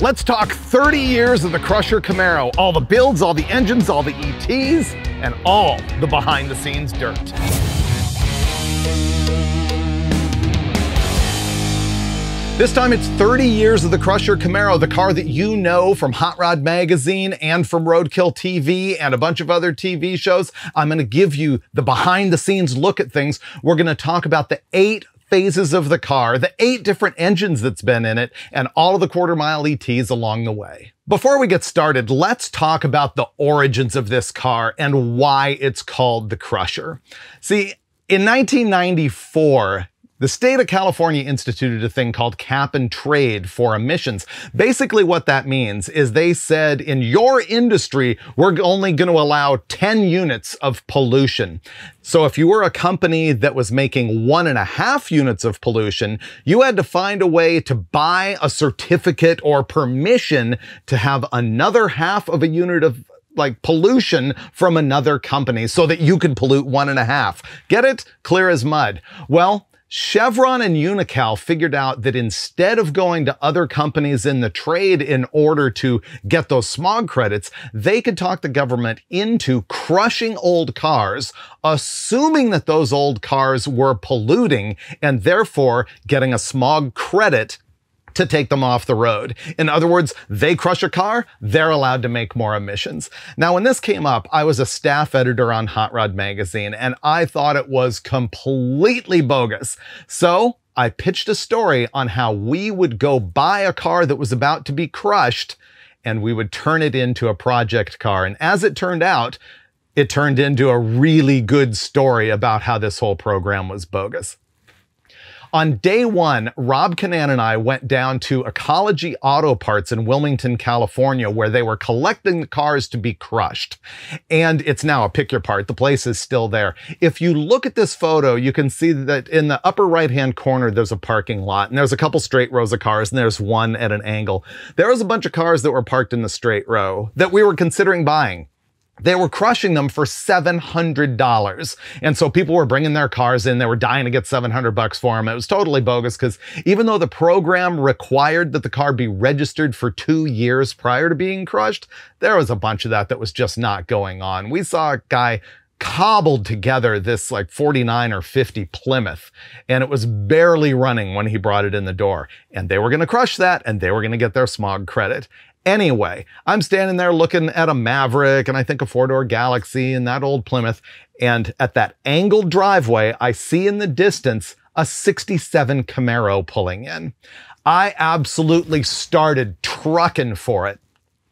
Let's talk 30 years of the Crusher Camaro. All the builds, all the engines, all the ETs, and all the behind-the-scenes dirt. This time it's 30 years of the Crusher Camaro, the car that you know from Hot Rod Magazine and from Roadkill TV and a bunch of other TV shows. I'm going to give you the behind-the-scenes look at things. We're going to talk about the 8 phases of the car, the 8 different engines that's been in it, and all of the quarter-mile ETs along the way. Before we get started, let's talk about the origins of this car and why it's called the Crusher. See, in 1994, the state of California instituted a thing called cap and trade for emissions. Basically what that means is they said, in your industry, we're only going to allow 10 units of pollution. So if you were a company that was making 1.5 units of pollution, you had to find a way to buy a certificate or permission to have another half of a unit of pollution from another company so that you could pollute 1.5. Get it? Clear as mud. Well, Chevron and Unocal figured out that instead of going to other companies in the trade in order to get those smog credits, they could talk the government into crushing old cars, assuming that those old cars were polluting and therefore getting a smog credit to take them off the road. In other words, they crush a car, they're allowed to make more emissions. Now, when this came up, I was a staff editor on Hot Rod Magazine, and I thought it was completely bogus. So I pitched a story on how we would go buy a car that was about to be crushed, and we would turn it into a project car. And as it turned out, it turned into a really good story about how this whole program was bogus. On day one, Rob Kinnan and I went down to Ecology Auto Parts in Wilmington, California, where they were collecting the cars to be crushed. And it's now a pick your part. The place is still there. If you look at this photo, you can see that in the upper right-hand corner, there's a parking lot, and there's a couple straight rows of cars, and there's one at an angle. There was a bunch of cars that were parked in the straight row that we were considering buying. They were crushing them for $700. And so people were bringing their cars in. They were dying to get $700 for them. It was totally bogus because even though the program required that the car be registered for 2 years prior to being crushed, there was a bunch of that was just not going on. We saw a guy cobbled together this 49 or 50 Plymouth, and it was barely running when he brought it in the door. And they were going to crush that, and they were going to get their smog credit. Anyway, I'm standing there looking at a Maverick and I think a 4-door Galaxy and that old Plymouth. And at that angled driveway, I see in the distance a 67 Camaro pulling in. I absolutely started trucking for it.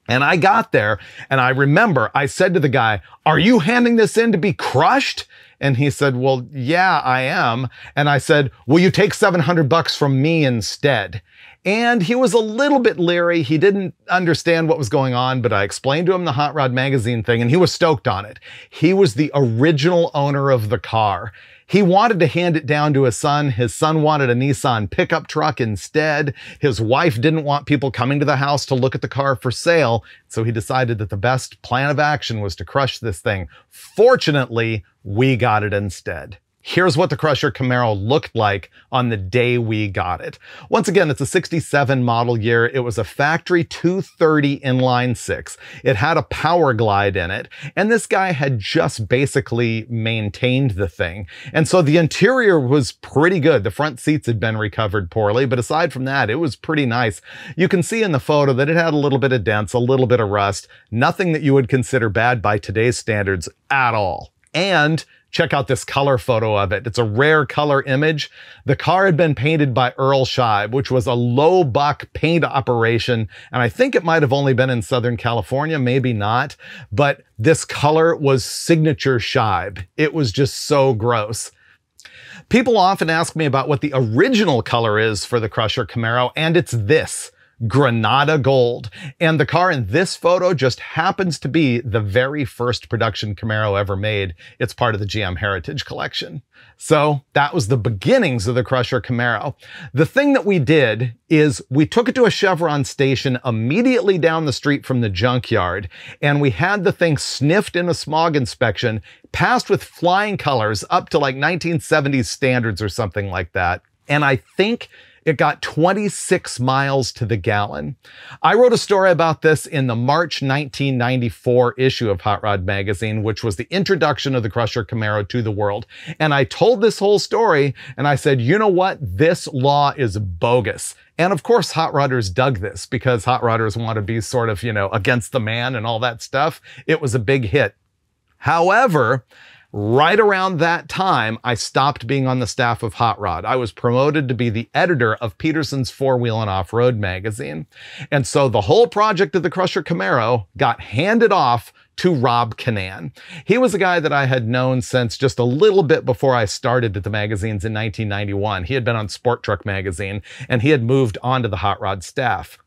And I got there and I remember I said to the guy, "Are you handing this in to be crushed?" And he said, "Well, yeah, I am." And I said, "Will you take $700 from me instead?" And he was a little bit leery. He didn't understand what was going on, but I explained to him the Hot Rod Magazine thing, and he was stoked on it. He was the original owner of the car. He wanted to hand it down to his son. His son wanted a Nissan pickup truck instead. His wife didn't want people coming to the house to look at the car for sale, so he decided that the best plan of action was to crush this thing. Fortunately, we got it instead. Here's what the Crusher Camaro looked like on the day we got it. Once again, it's a 67 model year. It was a factory 230 inline 6. It had a power glide in it, and this guy had just basically maintained the thing. And so the interior was pretty good. The front seats had been recovered poorly, but aside from that, it was pretty nice. You can see in the photo that it had a little bit of dents, a little bit of rust, nothing that you would consider bad by today's standards at all. And check out this color photo of it. It's a rare color image. The car had been painted by Earl Scheib, which was a low buck paint operation. And I think it might have only been in Southern California, maybe not. But this color was signature Scheib. It was just so gross. People often ask me about what the original color is for the Crusher Camaro, and it's this. Granada Gold. And the car in this photo just happens to be the very first production Camaro ever made. It's part of the GM Heritage Collection. So that was the beginnings of the Crusher Camaro. The thing that we did is we took it to a Chevron station immediately down the street from the junkyard, and we had the thing sniffed in a smog inspection, passed with flying colors up to like 1970s standards or something like that. And I think It got 26 miles to the gallon. I wrote a story about this in the March 1994 issue of Hot Rod Magazine, which was the introduction of the Crusher Camaro to the world. And I told this whole story, and I said, you know what? This law is bogus. And of course, hot rodders dug this because hot rodders want to be sort of, against the man and all that stuff. It was a big hit. However, right around that time, I stopped being on the staff of Hot Rod. I was promoted to be the editor of Peterson's Four-Wheel and Off-Road magazine. And so the whole project of the Crusher Camaro got handed off to Rob Kinnan. He was a guy that I had known since just a little bit before I started at the magazines in 1991. He had been on Sport Truck magazine, and he had moved onto the Hot Rod staff.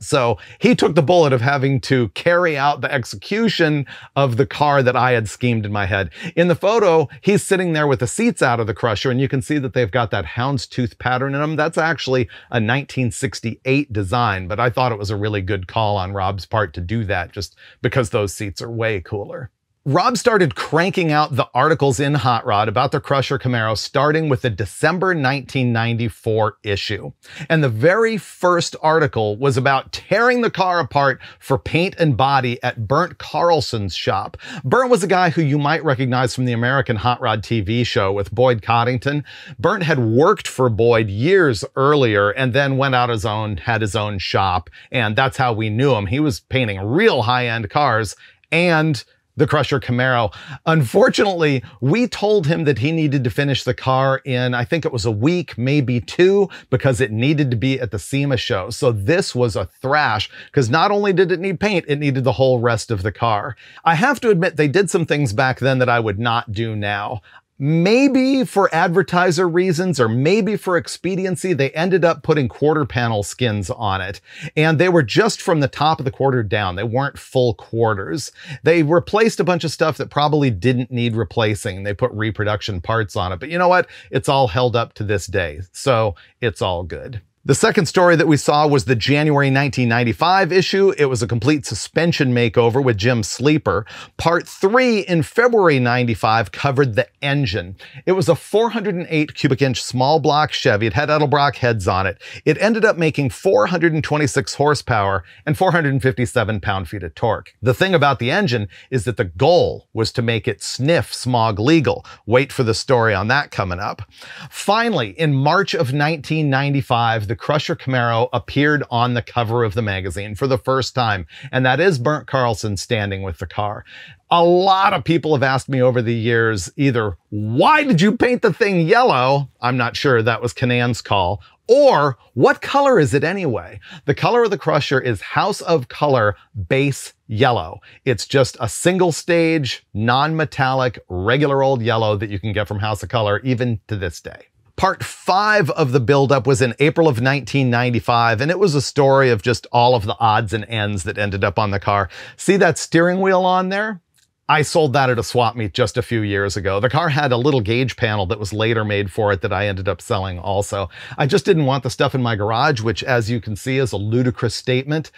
So he took the bullet of having to carry out the execution of the car that I had schemed in my head. In the photo, he's sitting there with the seats out of the Crusher, and you can see that they've got that houndstooth pattern in them. That's actually a 1968 design, but I thought it was a really good call on Rob's part to do that just because those seats are way cooler. Rob started cranking out the articles in Hot Rod about the Crusher Camaro starting with the December 1994 issue. And the very first article was about tearing the car apart for paint and body at Bernd Carlson's shop. Bernd was a guy who you might recognize from the American Hot Rod TV show with Boyd Coddington. Bernd had worked for Boyd years earlier and then went out had his own shop. And that's how we knew him. He was painting real high-end cars and the Crusher Camaro. Unfortunately, we told him that he needed to finish the car in, I think it was a week, maybe two, because it needed to be at the SEMA show. So this was a thrash, because not only did it need paint, it needed the whole rest of the car. I have to admit, they did some things back then that I would not do now. Maybe for advertiser reasons or maybe for expediency, they ended up putting quarter panel skins on it. And they were just from the top of the quarter down. They weren't full quarters. They replaced a bunch of stuff that probably didn't need replacing. They put reproduction parts on it. But you know what? It's all held up to this day. So it's all good. The second story that we saw was the January 1995 issue. It was a complete suspension makeover with Jim Sleeper. Part 3 in February 95 covered the engine. It was a 408 cubic inch small block Chevy. It had Edelbrock heads on it. It ended up making 426 horsepower and 457 pound-feet of torque. The thing about the engine is that the goal was to make it sniff smog legal. Wait for the story on that coming up. Finally, in March of 1995, the Crusher Camaro appeared on the cover of the magazine for the first time, and that is Bernd Carlson standing with the car. A lot of people have asked me over the years either, why did you paint the thing yellow? I'm not sure, that was Kinnan's call. Or, what color is it anyway? The color of the Crusher is House of Color Base Yellow. It's just a single stage, non-metallic, regular old yellow that you can get from House of Color even to this day. Part 5 of the buildup was in April of 1995, and it was a story of just all of the odds and ends that ended up on the car. See that steering wheel on there? I sold that at a swap meet just a few years ago. The car had a little gauge panel that was later made for it that I ended up selling also. I just didn't want the stuff in my garage, which, as you can see, is a ludicrous statement.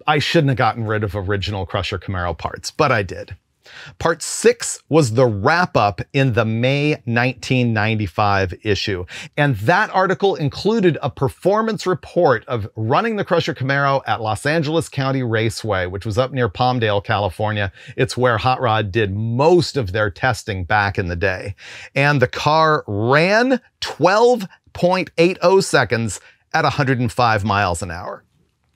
I shouldn't have gotten rid of original Crusher Camaro parts, but I did. Part 6 was the wrap-up in the May 1995 issue, and that article included a performance report of running the Crusher Camaro at Los Angeles County Raceway, which was up near Palmdale, California. It's where Hot Rod did most of their testing back in the day. And the car ran 12.80 seconds at 105 miles an hour.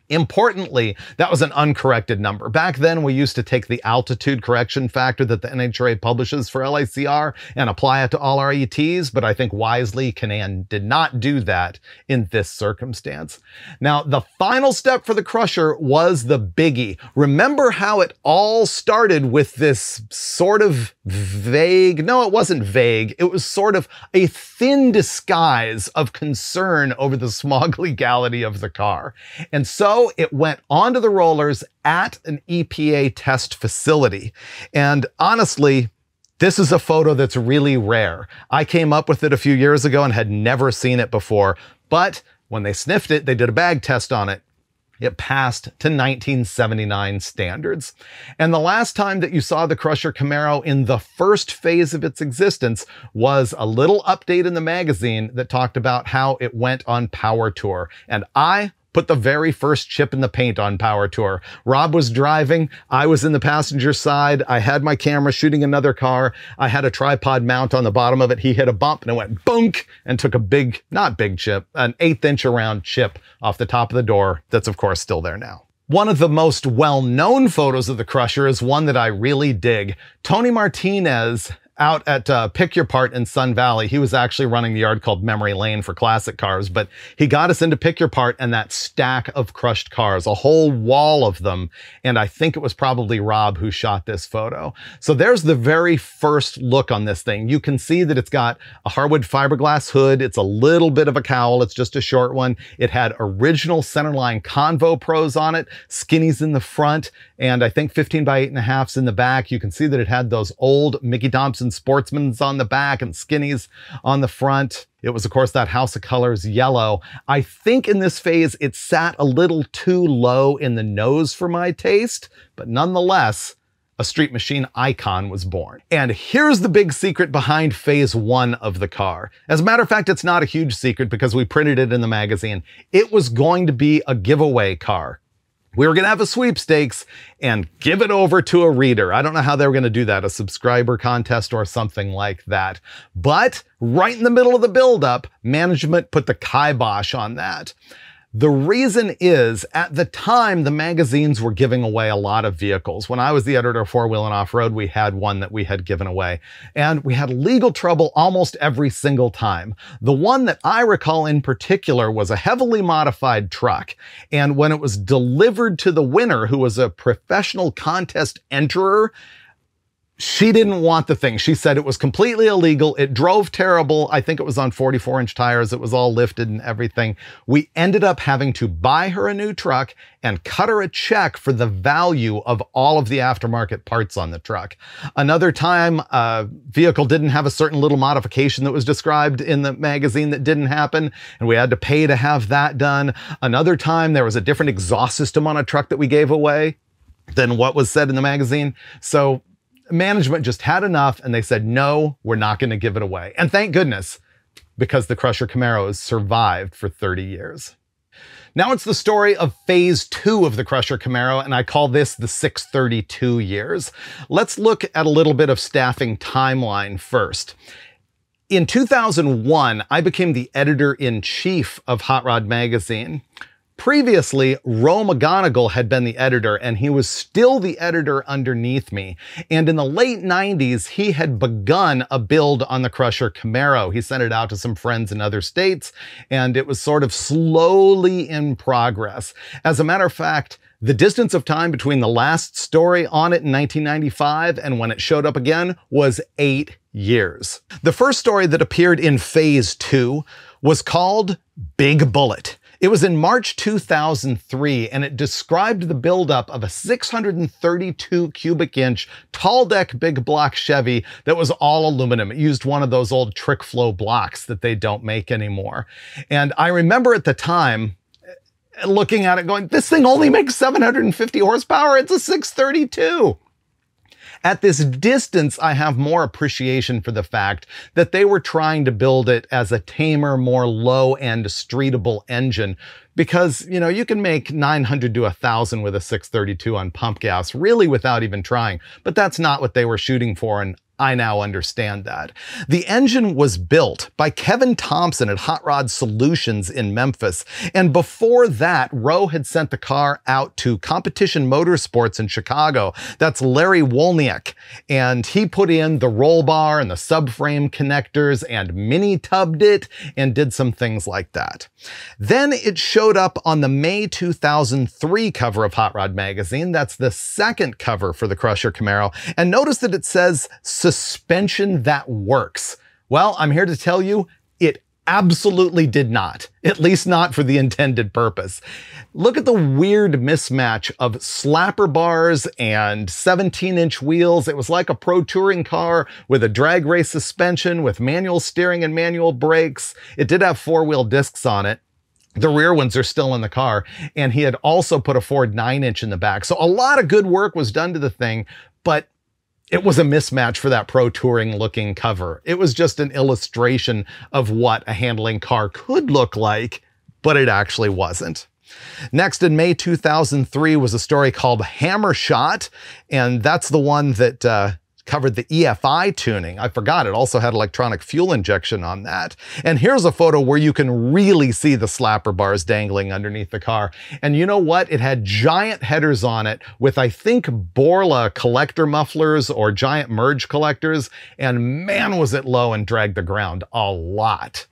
Importantly, that was an uncorrected number. Back then, we used to take the altitude correction factor that the NHRA publishes for LACR and apply it to all our ETs, but I think wisely, Kinnan did not do that in this circumstance. Now, the final step for the Crusher was the biggie. Remember how it all started with this sort of vague, no, it wasn't vague, it was sort of a thin disguise of concern over the smog legality of the car. And so it went onto the rollers at an EPA test facility. And honestly, this is a photo that's really rare. I came up with it a few years ago and had never seen it before, but when they sniffed it, they did a bag test on it. It passed to 1979 standards. And the last time that you saw the Crusher Camaro in the first phase of its existence was a little update in the magazine that talked about how it went on Power Tour. And I put the very first chip in the paint on Power Tour. Rob was driving. I was in the passenger side. I had my camera shooting another car. I had a tripod mount on the bottom of it. He hit a bump and it went boonk and took a big, not big chip, an 1/8 inch around chip off the top of the door. That's of course still there now. One of the most well-known photos of the Crusher is one that I really dig. Tony Martinez out at Pick Your Part in Sun Valley. He was actually running the yard called Memory Lane for classic cars, but he got us into Pick Your Part and that stack of crushed cars, a whole wall of them. And I think it was probably Rob who shot this photo. So there's the very first look on this thing. You can see that it's got a hardwood fiberglass hood. It's a little bit of a cowl. It's just a short one. It had original centerline Convo Pros on it, skinnies in the front, and I think 15 by 8.5s in the back. You can see that it had those old Mickey Thompson Sportsmans on the back and skinnies on the front. It was, of course, that House of Colors yellow. I think in this phase, it sat a little too low in the nose for my taste, but nonetheless, a street machine icon was born. And here's the big secret behind phase 1 of the car. As a matter of fact, it's not a huge secret because we printed it in the magazine. It was going to be a giveaway car. We were going to have a sweepstakes and give it over to a reader. I don't know how they were going to do that, a subscriber contest or something like that. But right in the middle of the buildup, management put the kibosh on that. The reason is, at the time, the magazines were giving away a lot of vehicles. When I was the editor of 4 Wheel and Off-Road, we had one that we had given away. And we had legal trouble almost every single time. The one that I recall in particular was a heavily modified truck. And when it was delivered to the winner, who was a professional contest enterer, she didn't want the thing. She said it was completely illegal. It drove terrible. I think it was on 44-inch tires. It was all lifted and everything. We ended up having to buy her a new truck and cut her a check for the value of all of the aftermarket parts on the truck. Another time, a vehicle didn't have a certain little modification that was described in the magazine that didn't happen, and we had to pay to have that done. Another time, there was a different exhaust system on a truck that we gave away than what was said in the magazine. So management just had enough and they said, no, we're not going to give it away. And thank goodness, because the Crusher Camaro has survived for 30 years. Now it's the story of phase 2 of the Crusher Camaro, and I call this the 632 years. Let's look at a little bit of staffing timeline first. In 2001, I became the editor-in-chief of Hot Rod Magazine. Previously, Ro McGonigal had been the editor, and he was still the editor underneath me. And in the late 90s, he had begun a build on the Crusher Camaro. He sent it out to some friends in other states, and it was sort of slowly in progress. As a matter of fact, the distance of time between the last story on it in 1995 and when it showed up again was 8 years. The first story that appeared in phase 2 was called Big Bullet. It was in March 2003, and it described the buildup of a 632 cubic inch tall deck big block Chevy that was all aluminum. It used one of those old trick flow blocks that they don't make anymore. And I remember at the time looking at it going, this thing only makes 750 horsepower. It's a 632. At this distance, I have more appreciation for the fact that they were trying to build it as a tamer, more low-end, streetable engine. Because, you know, you can make 900 to 1,000 with a 632 on pump gas, really without even trying. But that's not what they were shooting for, and I now understand that. The engine was built by Kevin Thompson at Hot Rod Solutions in Memphis. And before that, Ro had sent the car out to Competition Motorsports in Chicago. That's Larry Wolniak. And he put in the roll bar and the subframe connectors and mini-tubbed it and did some things like that. Then it showed up on the May 2003 cover of Hot Rod Magazine. That's the second cover for the Crusher Camaro. And notice that it says suspension that works. Well, I'm here to tell you, it absolutely did not, at least not for the intended purpose. Look at the weird mismatch of slapper bars and 17-inch wheels. It was like a pro touring car with a drag race suspension with manual steering and manual brakes. It did have 4-wheel discs on it. The rear ones are still in the car, and he had also put a Ford 9-inch in the back. So a lot of good work was done to the thing, but it was a mismatch for that pro touring looking cover. It was just an illustration of what a handling car could look like, but it actually wasn't. Next, in May 2003 was a story called Hammer Shot, and that's the one that covered the EFI tuning. I forgot it also had electronic fuel injection on that. And here's a photo where you can really see the slapper bars dangling underneath the car. And you know what? It had giant headers on it with, I think, Borla collector mufflers or giant merge collectors. And man, was it low and dragged the ground a lot.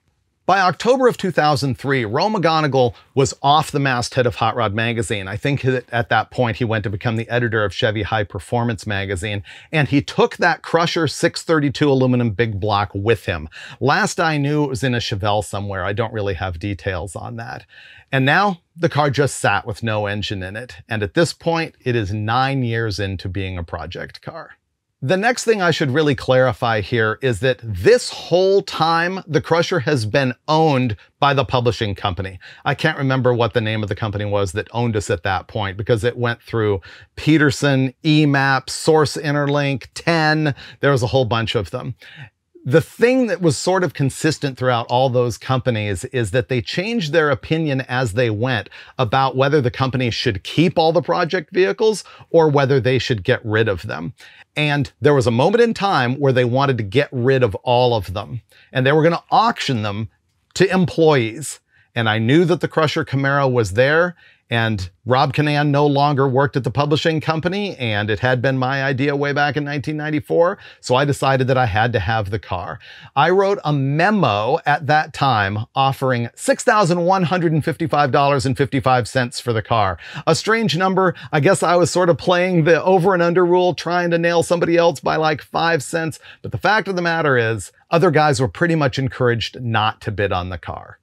By October of 2003, Ro McGonigal was off the masthead of Hot Rod Magazine. I think that at that point he went to become the editor of Chevy High Performance Magazine, and he took that Crusher 632 aluminum big block with him. Last I knew, it was in a Chevelle somewhere. I don't really have details on that. And now the car just sat with no engine in it. And at this point, it is 9 years into being a project car. The next thing I should really clarify here is that this whole time, the Crusher has been owned by the publishing company. I can't remember what the name of the company was that owned us at that point, because it went through Peterson, EMAP, Source Interlink, 10, there was a whole bunch of them. The thing that was sort of consistent throughout all those companies is that they changed their opinion as they went about whether the company should keep all the project vehicles or whether they should get rid of them. And there was a moment in time where they wanted to get rid of all of them, and they were going to auction them to employees. And I knew that the Crusher Camaro was there, and Rob Kinnan no longer worked at the publishing company, and it had been my idea way back in 1994, so I decided that I had to have the car. I wrote a memo at that time offering $6,155.55 for the car. A strange number. I guess I was sort of playing the over and under rule, trying to nail somebody else by like 5 cents, but the fact of the matter is, other guys were pretty much encouraged not to bid on the car.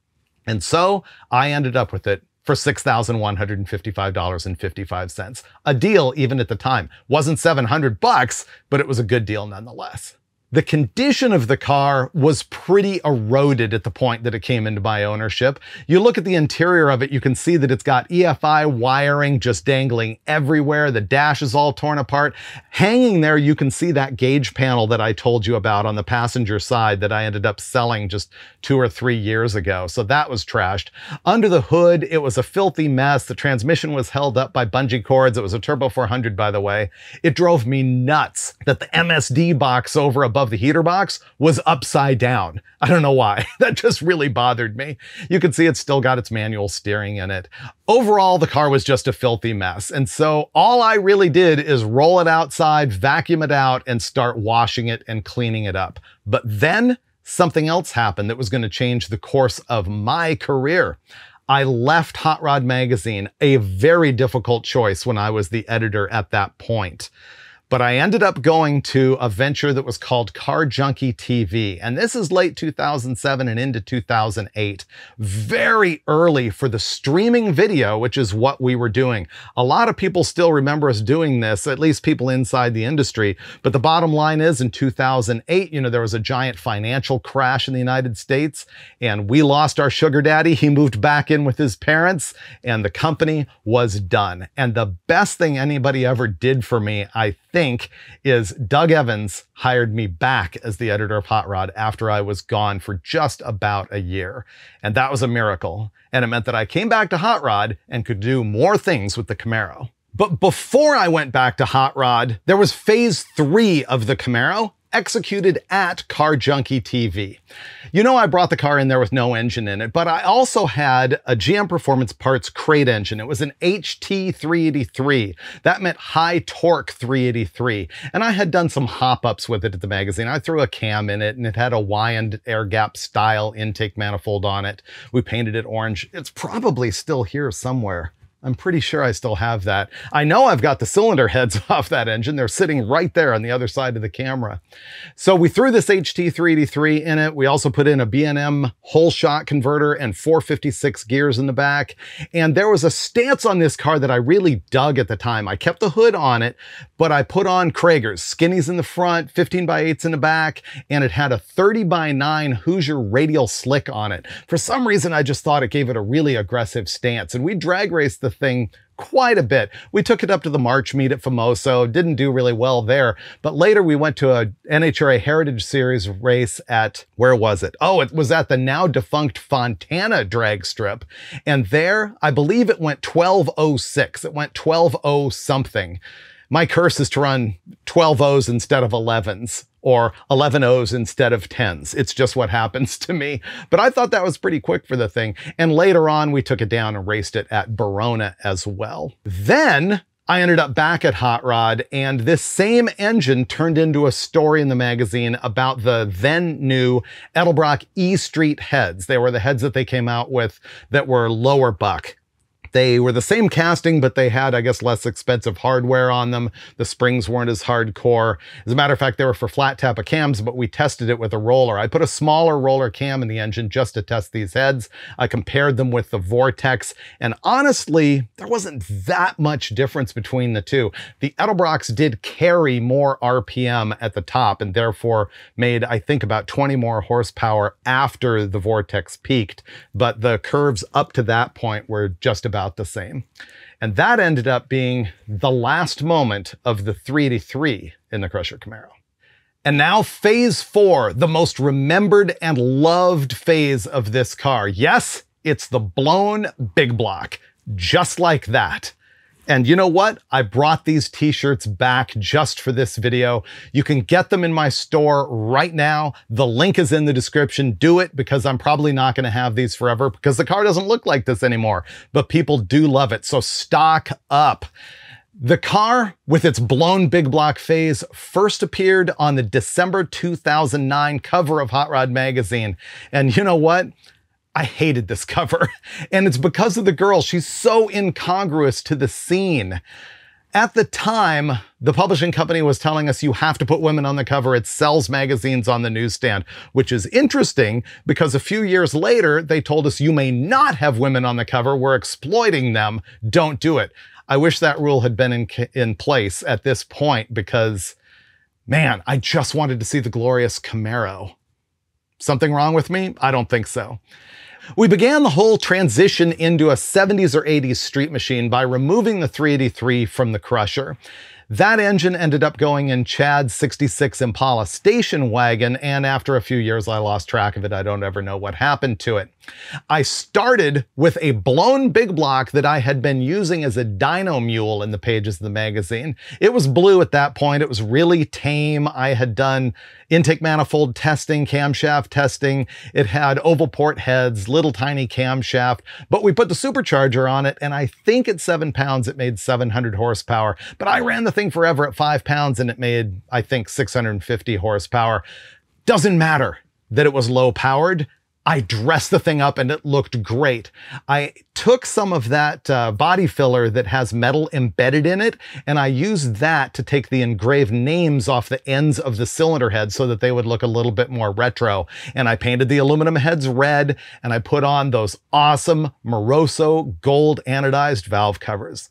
And so I ended up with it for $6,155.55. A deal even at the time. Wasn't $700, but it was a good deal nonetheless. The condition of the car was pretty eroded at the point that it came into my ownership. You look at the interior of it, you can see that it's got EFI wiring just dangling everywhere. The dash is all torn apart. Hanging there, you can see that gauge panel that I told you about on the passenger side that I ended up selling just 2 or 3 years ago. So that was trashed. Under the hood, it was a filthy mess. The transmission was held up by bungee cords. It was a Turbo 400, by the way. It drove me nuts that the MSD box over above the heater box was upside down. I don't know why. That just really bothered me. You can see it's still got its manual steering in it. Overall, the car was just a filthy mess. And so all I really did is roll it outside, vacuum it out, and start washing it and cleaning it up. But then something else happened that was going to change the course of my career. I left Hot Rod Magazine, a very difficult choice when I was the editor at that point. But I ended up going to a venture that was called Car Junkie TV. And this is late 2007 and into 2008. Very early for the streaming video, which is what we were doing. A lot of people still remember us doing this, at least people inside the industry. But the bottom line is in 2008, there was a giant financial crash in the United States, and we lost our sugar daddy. He moved back in with his parents, and the company was done. And the best thing anybody ever did for me, I think, is Doug Evans hired me back as the editor of Hot Rod after I was gone for just about a year. And that was a miracle. And it meant that I came back to Hot Rod and could do more things with the Camaro. But before I went back to Hot Rod, there was phase 3 of the Camaro, executed at Car Junkie TV. I brought the car in there with no engine in it, but I also had a GM Performance Parts crate engine. It was an HT 383. That meant high torque 383. And I had done some hop-ups with it at the magazine. I threw a cam in it, and it had a Y and air gap style intake manifold on it. We painted it orange. It's probably still here somewhere. I'm pretty sure I still have that. I know I've got the cylinder heads off that engine. They're sitting right there on the other side of the camera. So we threw this HT383 in it. We also put in a B&M whole shot converter and 456 gears in the back. And there was a stance on this car that I really dug at the time. I kept the hood on it, but I put on Kragers, skinnies in the front, 15x8s in the back, and it had a 30x9 Hoosier radial slick on it. For some reason, I just thought it gave it a really aggressive stance, and we drag raced the thing quite a bit. We took it up to the March meet at Famoso, didn't do really well there, but later we went to a NHRA Heritage Series race at, where was it? Oh, it was at the now defunct Fontana drag strip, and there, I believe it went 12:06. It went 12:0 something. My curse is to run 12:0s instead of 11s, or 11:0s instead of 10s. It's just what happens to me. But I thought that was pretty quick for the thing. And later on, we took it down and raced it at Verona as well. Then I ended up back at Hot Rod, and this same engine turned into a story in the magazine about the then new Edelbrock E Street heads. They were the heads that they came out with that were lower buck. They were the same casting, but they had, I guess, less expensive hardware on them. The springs weren't as hardcore. As a matter of fact, they were for flat tappa cams, but we tested it with a roller. I put a smaller roller cam in the engine just to test these heads. I compared them with the Vortex, and honestly, there wasn't that much difference between the two. The Edelbrocks did carry more RPM at the top, and therefore made, I think, about 20 more horsepower after the Vortex peaked, but the curves up to that point were just about the same. And that ended up being the last moment of the 383 in the Crusher Camaro. And now phase 4, the most remembered and loved phase of this car. Yes, it's the blown big block, just like that. And you know what? I brought these t-shirts back just for this video. You can get them in my store right now. The link is in the description. Do it, because I'm probably not going to have these forever because the car doesn't look like this anymore, but people do love it. So stock up. The car, with its blown big block phase, first appeared on the December 2009 cover of Hot Rod magazine. And you know what? I hated this cover, and it's because of the girl. She's so incongruous to the scene. At the time, the publishing company was telling us you have to put women on the cover. It sells magazines on the newsstand, which is interesting because a few years later, they told us you may not have women on the cover. We're exploiting them. Don't do it. I wish that rule had been in place at this point because, man, I just wanted to see the glorious Camaro. Something wrong with me? I don't think so. We began the whole transition into a 70s or 80s street machine by removing the 383 from the Crusher. That engine ended up going in Chad's 66 Impala station wagon, and after a few years I lost track of it. I don't ever know what happened to it. I started with a blown big block that I had been using as a dyno mule in the pages of the magazine. It was blue at that point. It was really tame. I had done intake manifold testing, camshaft testing. It had oval port heads, little tiny camshaft, but we put the supercharger on it, and I think at 7 pounds it made 700 horsepower, but I ran the thing forever at 5 pounds and it made, I think, 650 horsepower. Doesn't matter that it was low powered. I dressed the thing up and it looked great. I took some of that body filler that has metal embedded in it, and I used that to take the engraved names off the ends of the cylinder heads so that they would look a little bit more retro. And I painted the aluminum heads red, and I put on those awesome Moroso gold anodized valve covers.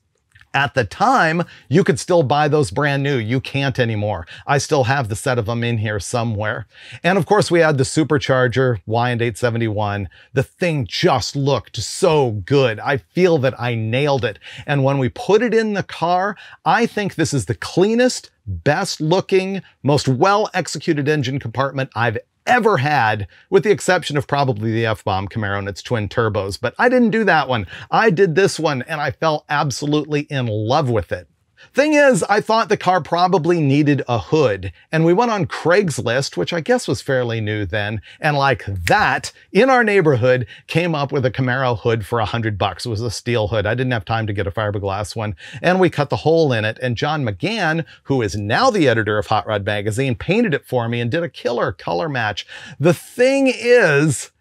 At the time, you could still buy those brand new. You can't anymore. I still have the set of them in here somewhere. And of course, we had the supercharger, Wyand 871. The thing just looked so good. I feel that I nailed it. And when we put it in the car, I think this is the cleanest, best looking, most well-executed engine compartment I've ever had, with the exception of probably the F-Bomb Camaro and its twin turbos. But I didn't do that one. I did this one, and I fell absolutely in love with it. Thing is, I thought the car probably needed a hood, and we went on Craigslist, which I guess was fairly new then, and like that, in our neighborhood, came up with a Camaro hood for $100. It was a steel hood. I didn't have time to get a fiberglass one, and we cut the hole in it, and John McGann, who is now the editor of Hot Rod magazine, painted it for me and did a killer color match. The thing is,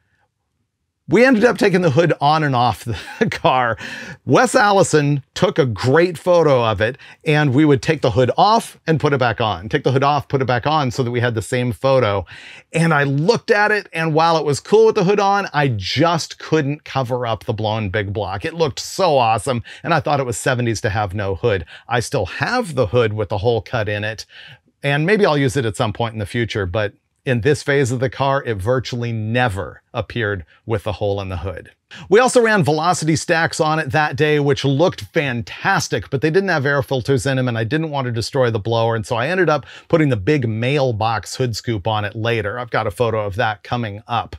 We ended up taking the hood on and off the car. Wes Allison took a great photo of it, and we would take the hood off and put it back on. Take the hood off, put it back on, so that we had the same photo. And I looked at it, and while it was cool with the hood on, I just couldn't cover up the blown big block. It looked so awesome, and I thought it was 70s to have no hood. I still have the hood with the hole cut in it, and maybe I'll use it at some point in the future, but in this phase of the car, it virtually never appeared with the hole in the hood. We also ran velocity stacks on it that day, which looked fantastic, but they didn't have air filters in them, and I didn't want to destroy the blower, and so I ended up putting the big mailbox hood scoop on it later. I've got a photo of that coming up.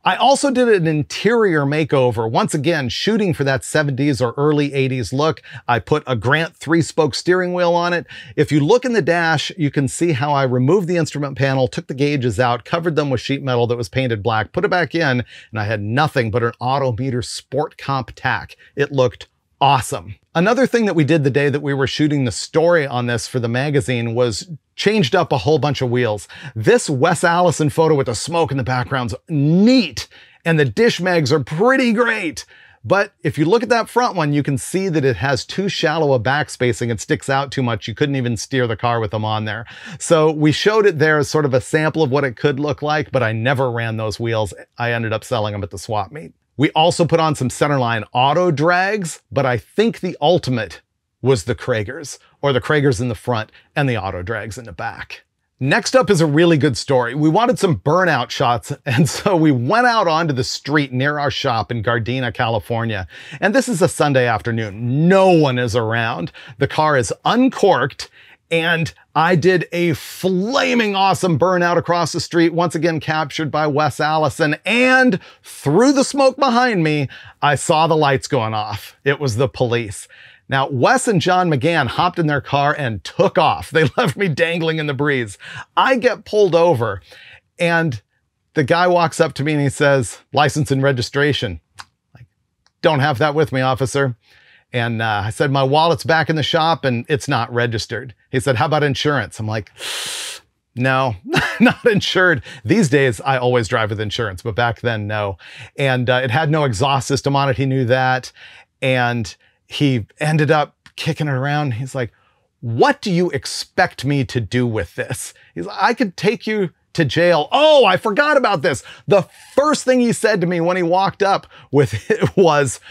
I also did an interior makeover, once again, shooting for that 70s or early 80s look. I put a Grant 3-spoke steering wheel on it. If you look in the dash, you can see how I removed the instrument panel, took the gauges out, covered them with sheet metal that was painted black, put it back in, and I had nothing but an Autometer Sport Comp tack. It looked awesome. Another thing that we did the day that we were shooting the story on this for the magazine was changed up a whole bunch of wheels. This Wes Allison photo with the smoke in the background's neat, and the dish mags are pretty great. But if you look at that front one, you can see that it has too shallow a back spacing. It sticks out too much. You couldn't even steer the car with them on there. So we showed it there as sort of a sample of what it could look like, but I never ran those wheels. I ended up selling them at the swap meet. We also put on some centerline auto drags, but I think the ultimate was the Kragers, or the Kragers in the front and the auto drags in the back. Next up is a really good story. We wanted some burnout shots, and so we went out onto the street near our shop in Gardena, California. And this is a Sunday afternoon. No one is around. The car is uncorked, and I did a flaming awesome burnout across the street, once again captured by Wes Allison, and through the smoke behind me, I saw the lights going off. It was the police. Now, Wes and John McGann hopped in their car and took off. They left me dangling in the breeze. I get pulled over, and the guy walks up to me and he says, "License and registration." Like, "Don't have that with me, officer." And I said, "My wallet's back in the shop and it's not registered." He said, "How about insurance?" I'm like, "No, not insured." These days, I always drive with insurance, but back then, no. And it had no exhaust system on it. He knew that. And he ended up kicking it around. He's like, "What do you expect me to do with this?" He's like, "I could take you to jail." Oh, I forgot about this. The first thing he said to me when he walked up with it was,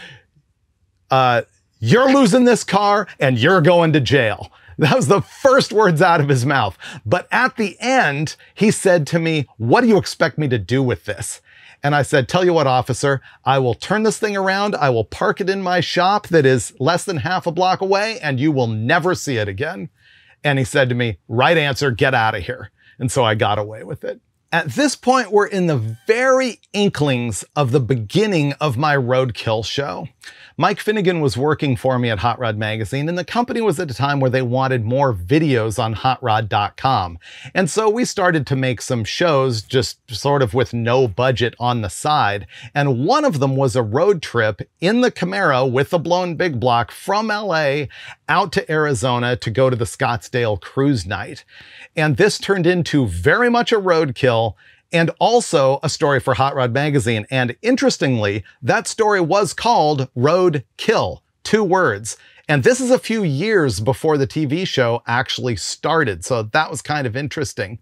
"You're losing this car and you're going to jail." That was the first words out of his mouth. But at the end, he said to me, "What do you expect me to do with this?" And I said, "Tell you what, officer, I will turn this thing around. I will park it in my shop that is less than half a block away, and you will never see it again." And he said to me, "Right answer, get out of here." And so I got away with it. At this point, we're in the very inklings of the beginning of my roadkill show. Mike Finnegan was working for me at Hot Rod Magazine, and the company was at a time where they wanted more videos on hotrod.com. And so we started to make some shows just sort of with no budget on the side. And one of them was a road trip in the Camaro with the blown big block from LA out to Arizona to go to the Scottsdale Cruise Night. And this turned into very much a roadkill, and also a story for Hot Rod Magazine. And interestingly, that story was called Roadkill, 2 words. And this is a few years before the TV show actually started, so that was kind of interesting.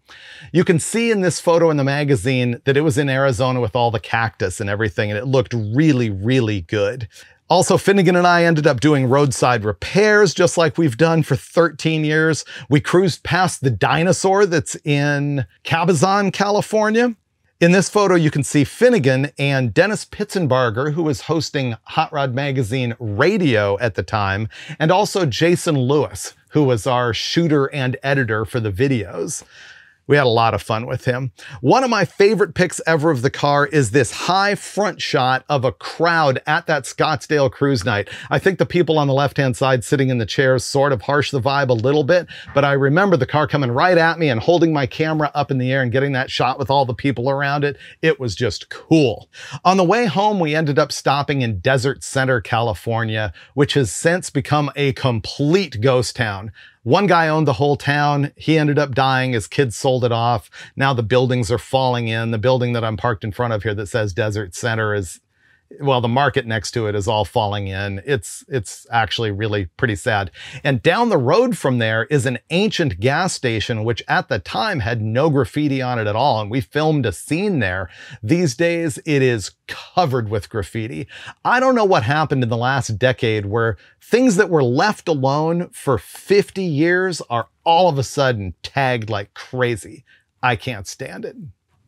You can see in this photo in the magazine that it was in Arizona with all the cactus and everything, and it looked really, really good. Also, Finnegan and I ended up doing roadside repairs, just like we've done for 13 years. We cruised past the dinosaur that's in Cabazon, California. In this photo, you can see Finnegan and Dennis Pitzenbarger, who was hosting Hot Rod Magazine Radio at the time, and also Jason Lewis, who was our shooter and editor for the videos. We had a lot of fun with him. One of my favorite pics ever of the car is this high front shot of a crowd at that Scottsdale Cruise Night. I think the people on the left-hand side sitting in the chairs sort of harsh the vibe a little bit, but I remember the car coming right at me and holding my camera up in the air and getting that shot with all the people around it. It was just cool. On the way home, we ended up stopping in Desert Center, California, which has since become a complete ghost town. One guy owned the whole town. He ended up dying. His kids sold it off. Now the buildings are falling in. The building that I'm parked in front of here that says Desert Center is, well, the market next to it is all falling in. It's actually really pretty sad. And down the road from there is an ancient gas station, which at the time had no graffiti on it at all. And we filmed a scene there. These days, it is covered with graffiti. I don't know what happened in the last decade where things that were left alone for 50 years are all of a sudden tagged like crazy. I can't stand it.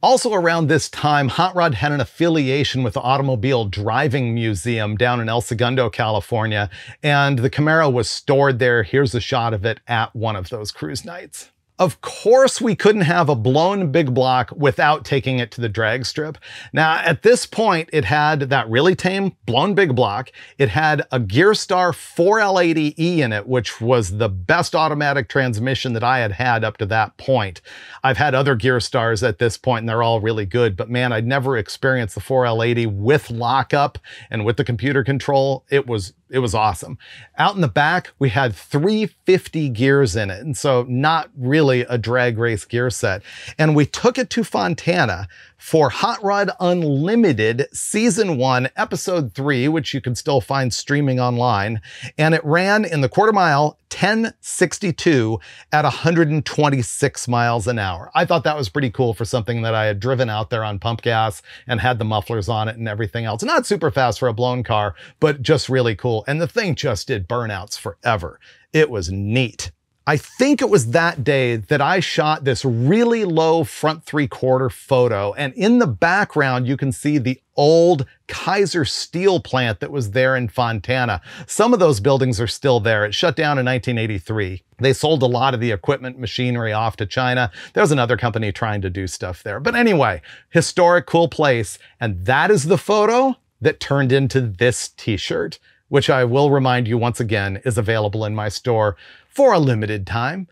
Also around this time, Hot Rod had an affiliation with the Automobile Driving Museum down in El Segundo, California, and the Camaro was stored there. Here's a shot of it at one of those cruise nights. Of course, we couldn't have a blown big block without taking it to the drag strip. Now, at this point, it had that really tame blown big block. It had a Gearstar 4L80E in it, which was the best automatic transmission that I had had up to that point. I've had other Gearstars at this point, and they're all really good, but man, I'd never experienced the 4L80 with lockup and with the computer control. It was awesome. Out in the back, we had 350 gears in it, and so not really a drag race gear set. And we took it to Fontana for Hot Rod Unlimited Season 1, Episode 3, which you can still find streaming online. And it ran in the quarter mile 1062 at 126 miles an hour. I thought that was pretty cool for something that I had driven out there on pump gas and had the mufflers on it and everything else. Not super fast for a blown car, but just really cool. And the thing just did burnouts forever. It was neat. I think it was that day that I shot this really low front 3/4 photo, and in the background you can see the old Kaiser steel plant that was there in Fontana. Some of those buildings are still there. It shut down in 1983. They sold a lot of the equipment machinery off to China. There's another company trying to do stuff there. But anyway, historic, cool place, and that is the photo that turned into this t-shirt, which I will remind you once again is available in my store for a limited time.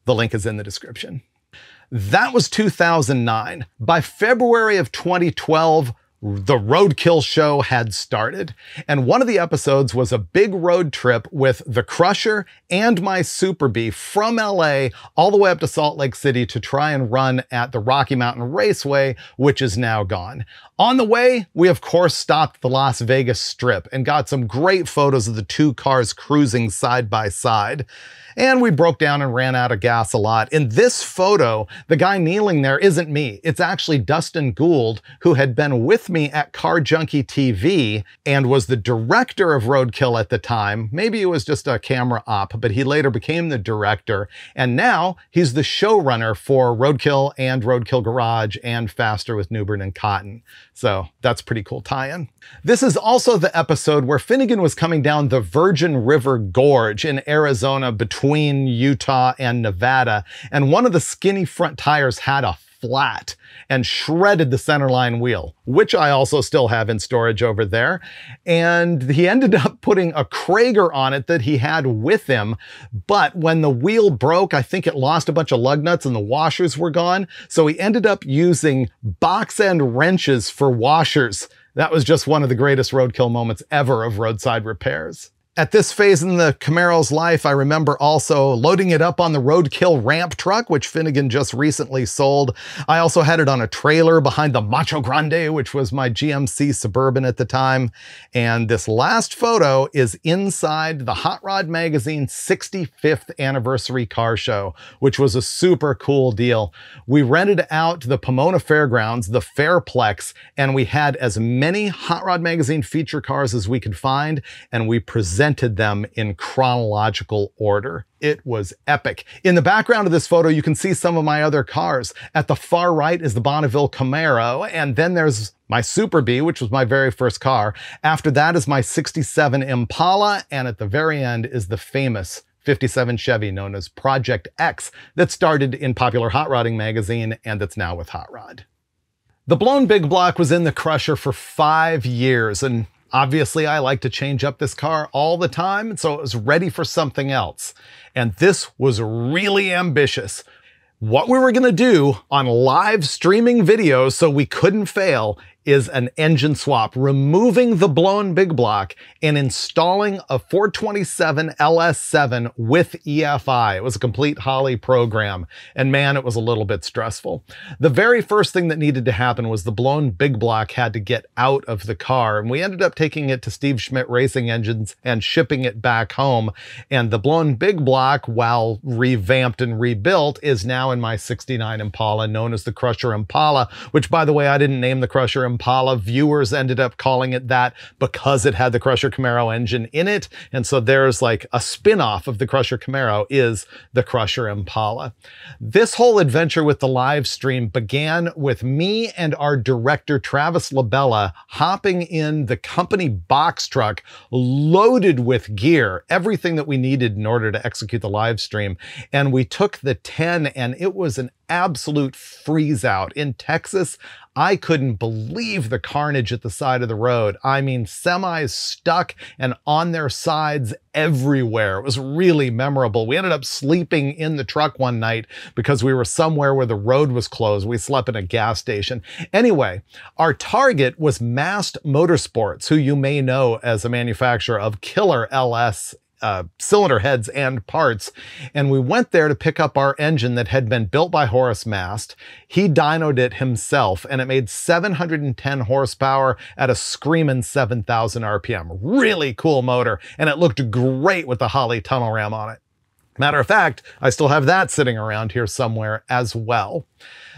The link is in the description. That was 2009. By February of 2012, the Roadkill show had started, and one of the episodes was a big road trip with the Crusher and my Super Bee from LA all the way up to Salt Lake City to try and run at the Rocky Mountain Raceway, which is now gone. On the way, we of course stopped at the Las Vegas Strip and got some great photos of the two cars cruising side by side. And we broke down and ran out of gas a lot. In this photo, the guy kneeling there isn't me. It's actually Dustin Gould, who had been with me at Car Junkie TV and was the director of Roadkill at the time. Maybe he was just a camera op, but he later became the director. And now he's the showrunner for Roadkill and Roadkill Garage and Faster with Newbern and Cotton. So that's pretty cool tie-in. This is also the episode where Finnegan was coming down the Virgin River Gorge in Arizona between Utah and Nevada, and one of the skinny front tires had a flat and shredded the centerline wheel, which I also still have in storage over there. And he ended up putting a Krager on it that he had with him, but when the wheel broke, I think it lost a bunch of lug nuts and the washers were gone, so he ended up using box end wrenches for washers. That was just one of the greatest Roadkill moments ever of roadside repairs. At this phase in the Camaro's life, I remember also loading it up on the Roadkill ramp truck, which Finnegan just recently sold. I also had it on a trailer behind the Macho Grande, which was my GMC Suburban at the time. And this last photo is inside the Hot Rod Magazine 65th anniversary car show, which was a super cool deal. We rented out the Pomona Fairgrounds, the Fairplex, and we had as many Hot Rod Magazine feature cars as we could find, and we presented them in chronological order. It was epic. In the background of this photo, you can see some of my other cars. At the far right is the Bonneville Camaro, and then there's my Super Bee, which was my very first car. After that is my 67 Impala, and at the very end is the famous 57 Chevy known as Project X that started in Popular Hot Rodding magazine and that's now with Hot Rod. The blown big block was in the Crusher for 5 years, and obviously, I like to change up this car all the time, so it was ready for something else. And this was really ambitious. What we were gonna do on live streaming videos so we couldn't fail is an engine swap, removing the blown big block and installing a 427 LS7 with EFI. It was a complete Holley program, and man, it was a little bit stressful. The very first thing that needed to happen was the blown big block had to get out of the car, and we ended up taking it to Steve Schmidt Racing Engines and shipping it back home. And the blown big block, while revamped and rebuilt, is now in my '69 Impala, known as the Crusher Impala, which, by the way, I didn't name the Crusher Impala. Viewers ended up calling it that because it had the Crusher Camaro engine in it. And so there's like a spin-off of the Crusher Camaro is the Crusher Impala. This whole adventure with the live stream began with me and our director, Travis LaBella, hopping in the company box truck loaded with gear, everything that we needed in order to execute the live stream. And we took the 10, and it was an absolute freeze out. In Texas, I couldn't believe the carnage at the side of the road. I mean, semis stuck and on their sides everywhere. It was really memorable. We ended up sleeping in the truck one night because we were somewhere where the road was closed. We slept in a gas station. Anyway, our target was Mast Motorsports, who you may know as a manufacturer of killer LS cylinder heads and parts. And we went there to pick up our engine that had been built by Horace Mast. He dynoed it himself, and it made 710 horsepower at a screaming 7,000 RPM. Really cool motor, and it looked great with the Holley tunnel ram on it. Matter of fact, I still have that sitting around here somewhere as well.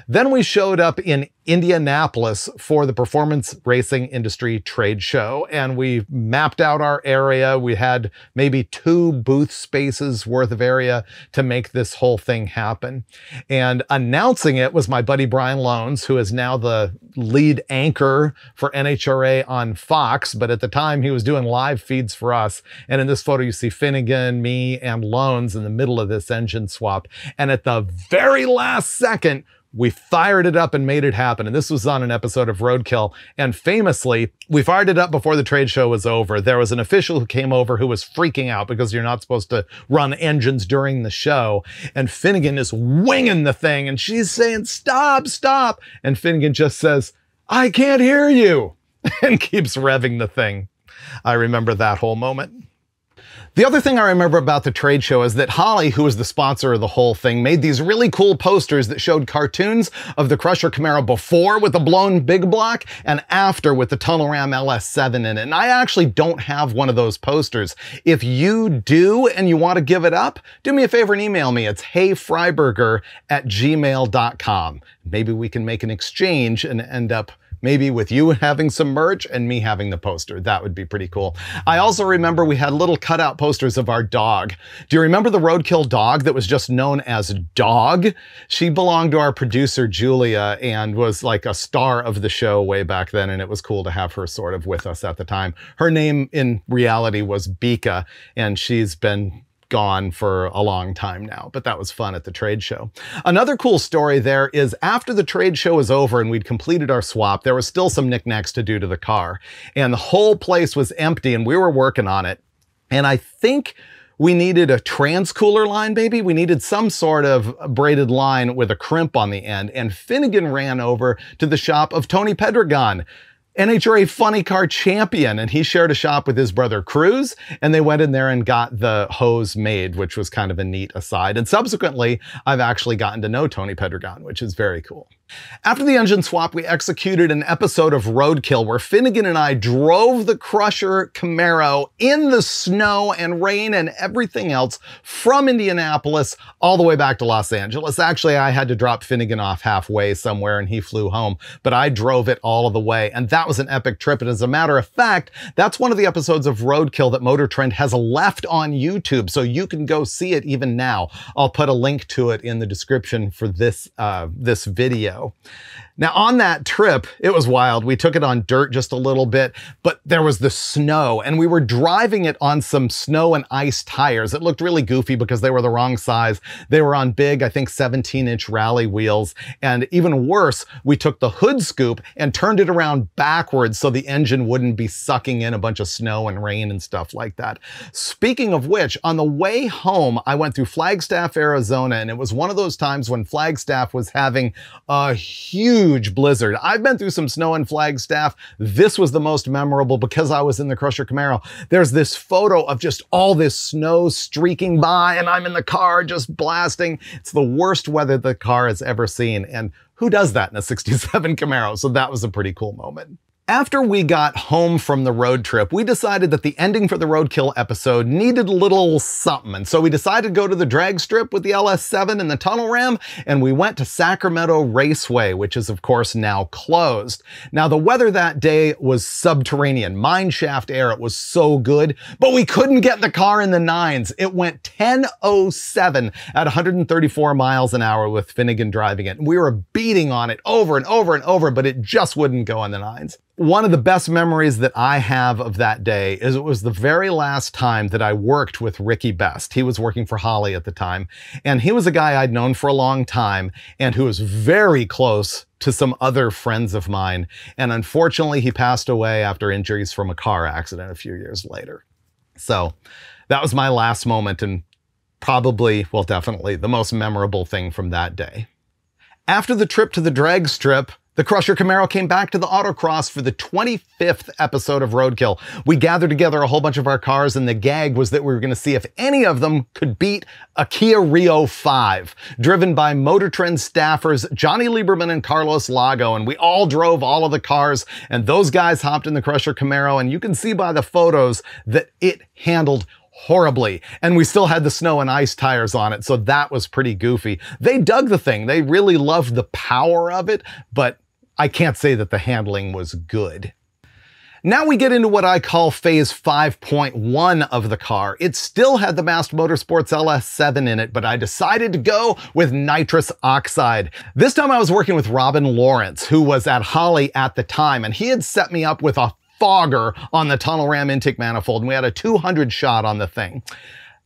Then we showed up in Indianapolis for the Performance Racing Industry Trade Show, and we mapped out our area. We had maybe 2 booth spaces worth of area to make this whole thing happen. And announcing it was my buddy Brian Loans, who is now the lead anchor for NHRA on Fox, but at the time he was doing live feeds for us. And in this photo, you see Finnegan, me, and Loans in the middle of this engine swap. And at the very last second, we fired it up and made it happen. And this was on an episode of Roadkill. And famously, we fired it up before the trade show was over. There was an official who came over who was freaking out because you're not supposed to run engines during the show. And Finnegan is winging the thing, and she's saying, "Stop, stop." And Finnegan just says, "I can't hear you," and keeps revving the thing. I remember that whole moment. The other thing I remember about the trade show is that Holley, who was the sponsor of the whole thing, made these really cool posters that showed cartoons of the Crusher Camaro before with the blown big block and after with the tunnel ram LS7 in it. And I actually don't have one of those posters. If you do and you want to give it up, do me a favor and email me. It's heyfreiburger@gmail.com. Maybe we can make an exchange and end up maybe with you having some merch and me having the poster. That would be pretty cool. I also remember we had little cutout posters of our dog. Do you remember the Roadkill dog that was just known as Dog? She belonged to our producer, Julia, and was like a star of the show way back then, and it was cool to have her sort of with us at the time. Her name in reality was Bika, and she's been gone for a long time now, but that was fun at the trade show. Another cool story there is after the trade show was over and we'd completed our swap, there was still some knickknacks to do to the car, and the whole place was empty, and we were working on it. And I think we needed a transcooler line, maybe. We needed some sort of braided line with a crimp on the end, and Finnegan ran over to the shop of Tony Pedregon, NHRA funny car champion, and he shared a shop with his brother Cruz, and they went in there and got the hose made, which was kind of a neat aside. And subsequently, I've actually gotten to know Tony Pedregon, which is very cool. After the engine swap, we executed an episode of Roadkill where Finnegan and I drove the Crusher Camaro in the snow and rain and everything else from Indianapolis all the way back to Los Angeles. Actually, I had to drop Finnegan off halfway somewhere and he flew home, but I drove it all of the way, and that was an epic trip. And as a matter of fact, that's one of the episodes of Roadkill that MotorTrend has left on YouTube, so you can go see it even now. I'll put a link to it in the description for this video. Now on that trip, it was wild. We took it on dirt just a little bit, but there was the snow and we were driving it on some snow and ice tires. It looked really goofy because they were the wrong size. They were on big, I think 17-inch rally wheels. And even worse, we took the hood scoop and turned it around backwards so the engine wouldn't be sucking in a bunch of snow and rain and stuff like that. Speaking of which, on the way home, I went through Flagstaff, Arizona, and it was one of those times when Flagstaff was having a a huge blizzard. I've been through some snow in Flagstaff. This was the most memorable because I was in the Crusher Camaro. There's this photo of just all this snow streaking by and I'm in the car just blasting. It's the worst weather the car has ever seen. And who does that in a 67 Camaro? So that was a pretty cool moment. After we got home from the road trip, we decided that the ending for the Roadkill episode needed a little something. And so we decided to go to the drag strip with the LS7 and the tunnel ram, and we went to Sacramento Raceway, which is of course now closed. Now the weather that day was subterranean, mine shaft air. It was so good, but we couldn't get the car in the nines. It went 10.07 at 134 miles an hour with Finnegan driving it. We were beating on it over and over and over, but it just wouldn't go in the nines. One of the best memories that I have of that day is it was the very last time that I worked with Ricky Best. He was working for Holly at the time, and he was a guy I'd known for a long time and who was very close to some other friends of mine. And unfortunately, he passed away after injuries from a car accident a few years later. So that was my last moment and probably, well, definitely the most memorable thing from that day. After the trip to the drag strip, the Crusher Camaro came back to the autocross for the 25th episode of Roadkill. We gathered together a whole bunch of our cars, and the gag was that we were going to see if any of them could beat a Kia Rio 5, driven by MotorTrend staffers Johnny Lieberman and Carlos Lago, and we all drove all of the cars, and those guys hopped in the Crusher Camaro, and you can see by the photos that it handled horribly. And we still had the snow and ice tires on it, so that was pretty goofy. They dug the thing. They really loved the power of it, but I can't say that the handling was good. Now we get into what I call phase 5.1 of the car. It still had the Massed Motorsports LS7 in it, but I decided to go with nitrous oxide. This time I was working with Robin Lawrence, who was at Holly at the time, and he had set me up with a fogger on the tunnel ram intake manifold, and we had a 200 shot on the thing.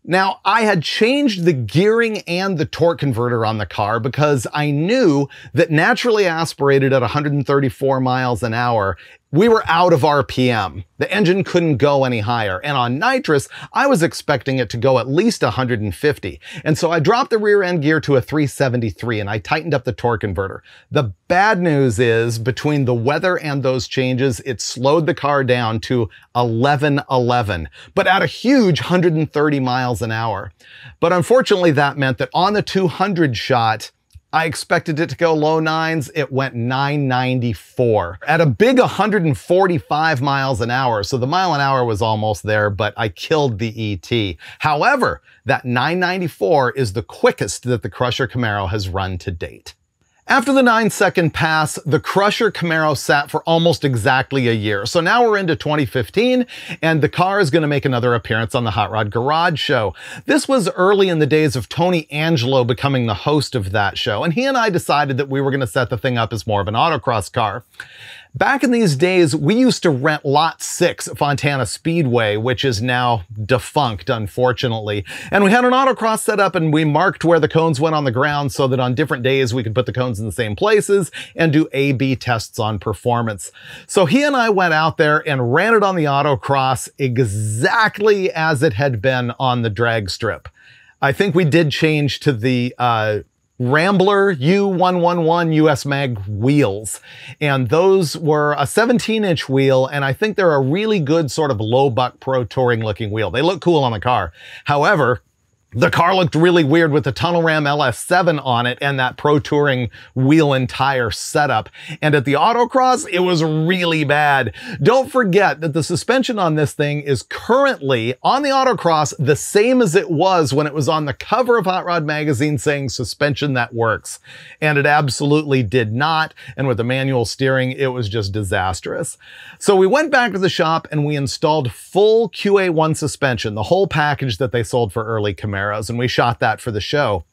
Now, I had changed the gearing and the torque converter on the car because I knew that naturally aspirated at 134 miles an hour, we were out of RPM. The engine couldn't go any higher. And on nitrous, I was expecting it to go at least 150. And so I dropped the rear end gear to a 373 and I tightened up the torque converter. The bad news is between the weather and those changes, it slowed the car down to 1111, but at a huge 130 miles an hour. But unfortunately, that meant that on the 200 shot, I expected it to go low nines. It went 994 at a big 145 miles an hour. So the mile an hour was almost there, but I killed the ET. However, that 994 is the quickest that the Crusher Camaro has run to date. After the 9-second pass, the Crusher Camaro sat for almost exactly a year. So now we're into 2015, and the car is going to make another appearance on the Hot Rod Garage show. This was early in the days of Tony Angelo becoming the host of that show, and he and I decided that we were going to set the thing up as more of an autocross car. Back in these days, we used to rent Lot 6 at Fontana Speedway, which is now defunct, unfortunately. And we had an autocross set up and we marked where the cones went on the ground so that on different days we could put the cones in the same places and do A/B tests on performance. So he and I went out there and ran it on the autocross exactly as it had been on the drag strip. I think we did change to the Rambler U111 US Mag wheels, and those were a 17-inch wheel, and I think they're a really good sort of low buck pro touring looking wheel. They look cool on the car. However, the car looked really weird with the Tunnel Ram LS7 on it and that Pro Touring wheel and tire setup. And at the autocross, it was really bad. Don't forget that the suspension on this thing is currently on the autocross the same as it was when it was on the cover of Hot Rod magazine saying suspension that works. And it absolutely did not. And with the manual steering, it was just disastrous. So we went back to the shop and we installed full QA1 suspension, the whole package that they sold for early Camaros, and we shot that for the show.